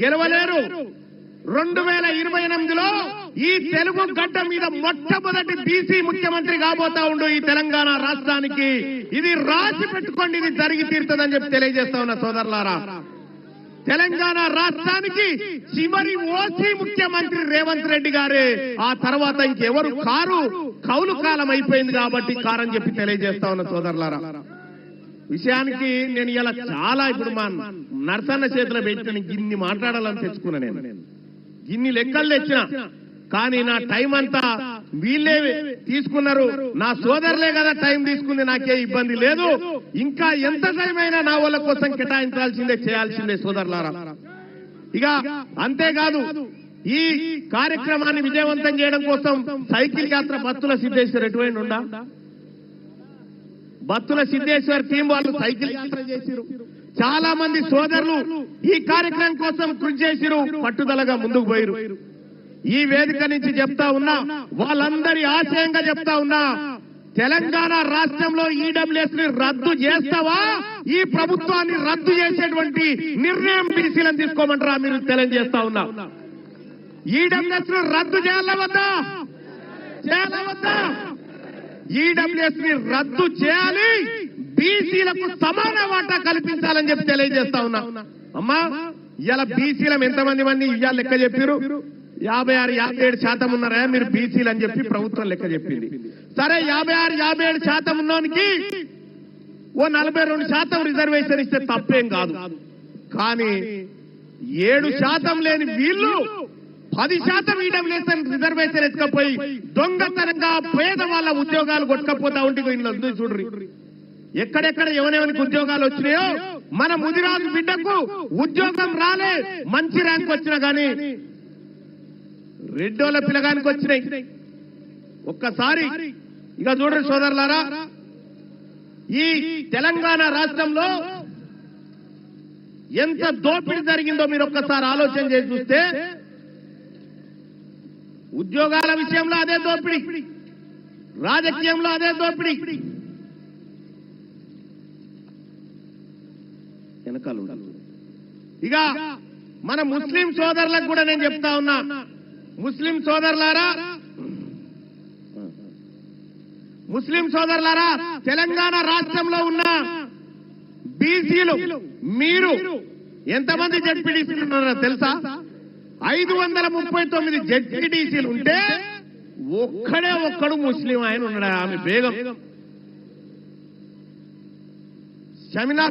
గెలవలేరు. 2028లో ఈ తెలుగు గడ్డ మీద మొట్టమొదటి బీసీ ముఖ్యమంత్రి కాబోతా ఉండు ఈ తెలంగాణ రాష్ట్రానికి. ఇది రాసి పెట్టుకోండి, ఇది జరిగి తీరుతుందని చెప్పి తెలియజేస్తా ఉన్నా సోదరులారా. తెలంగాణ రాష్ట్రానికి చివరి ఓసీ ముఖ్యమంత్రి రేవంత్ రెడ్డి గారే. ఆ తర్వాత ఇంకెవరు కారు. కౌలు కాలం అయిపోయింది కాబట్టి కారని చెప్పి తెలియజేస్తా ఉన్నా సోదరులారా. విషయానికి నేను ఇలా చాలా ఇప్పుడు మా నర్సన్న చేతిలో పెట్టిన గిన్ని మాట్లాడాలని తెచ్చుకున్నా. నేను గిన్ని లెక్కలు తెచ్చిన, కానీ నా టైం అంతా వీళ్ళే తీసుకున్నారు. నా సోదరులే కదా టైం తీసుకుంది, నాకే ఇబ్బంది లేదు. ఇంకా ఎంత టైం అయినా నా వాళ్ళ కోసం కేటాయించాల్సిందే, చేయాల్సిందే సోదరులారా. ఇక అంతేకాదు, ఈ కార్యక్రమాన్ని విజయవంతం చేయడం కోసం సైకిల్ యాత్ర బత్తుల సిద్ధేశ్వర్ ఎటువంటి ఉండా? బత్తుల సిద్ధేశ్వర్ టీం వాళ్ళు సైకిల్ యాత్ర చేసిరు. చాలా మంది సోదరులు ఈ కార్యక్రమం కోసం కృషి చేసిరు, పట్టుదలగా ముందుకు పోయిరు. ఈ వేదిక నుంచి చెప్తా ఉన్నా, వాళ్ళందరి ఆశయంగా చెప్తా ఉన్నా, తెలంగాణ రాష్ట్రంలో ఈడబ్ల్యూఎస్ ని రద్దు చేస్తావా? ఈ ప్రభుత్వాన్ని రద్దు చేసేటువంటి నిర్ణయం బీసీలను తీసుకోమంటారా? మీరు తెలియజేస్తా ఉన్నా, ఈడబ్ల్యూఎస్ ను రద్దు చేయాలా వద్దా? చేయాలా వద్దా? ఈడబ్ల్యూఎస్ ని రద్దు చేయాలి, బీసీలకు సమాన వాటా కల్పించాలని చెప్పి తెలియజేస్తా ఉన్నా. అమ్మా, ఇవాళ బీసీలం ఎంతమంది ఇవాళ లెక్క చెప్పారు? 56-57% ఉన్నారా మీరు బీసీలు అని చెప్పి ప్రభుత్వం లెక్క చెప్పింది. సరే, 56-57% ఉన్నోనికి ఓ 42% రిజర్వేషన్ ఇస్తే తప్పేం కాదు. కానీ 7% లేని వీళ్ళు 10% ఈడబ్ల్యూఎస్ రిజర్వేషన్ ఎత్తుకపోయి దొంగతనంగా పేద వాళ్ళ ఉద్యోగాలు కొట్టుకపోతా ఉంటే వీళ్ళు చూడ్రి. ఎక్కడెక్కడ ఎవరెవరికి ఉద్యోగాలు వచ్చినాయో, మన ముదిరాజు బిడ్డకు ఉద్యోగం రాలే, మంచి ర్యాంక్ వచ్చినా గానీ రెడ్డోళ్ళ పిల్లగానికి వచ్చినాయి. ఒక్కసారి ఇక చూడండి సోదరులారా, ఈ తెలంగాణ రాష్ట్రంలో ఎంత దోపిడీ జరిగిందో మీరు ఒక్కసారి ఆలోచన చేసి చూస్తే, ఉద్యోగాల విషయంలో అదే దోపిడీ, రాజకీయంలో అదే దోపిడీ. వెనకాల ఇక మన ముస్లిం సోదరులకు కూడా నేను చెప్తా ఉన్నా, ముస్లిం సోదరులారా, తెలంగాణ రాష్ట్రంలో ఉన్న బీసీలు మీరు ఎంతమంది జడ్పీటీసీలు ఉన్నారో తెలుసా? 539 జడ్పీటీసీలు ఉంటే ఒక్కడు ముస్లిం ఆయన ఉన్నాడు. ఆమె బేగం షమినా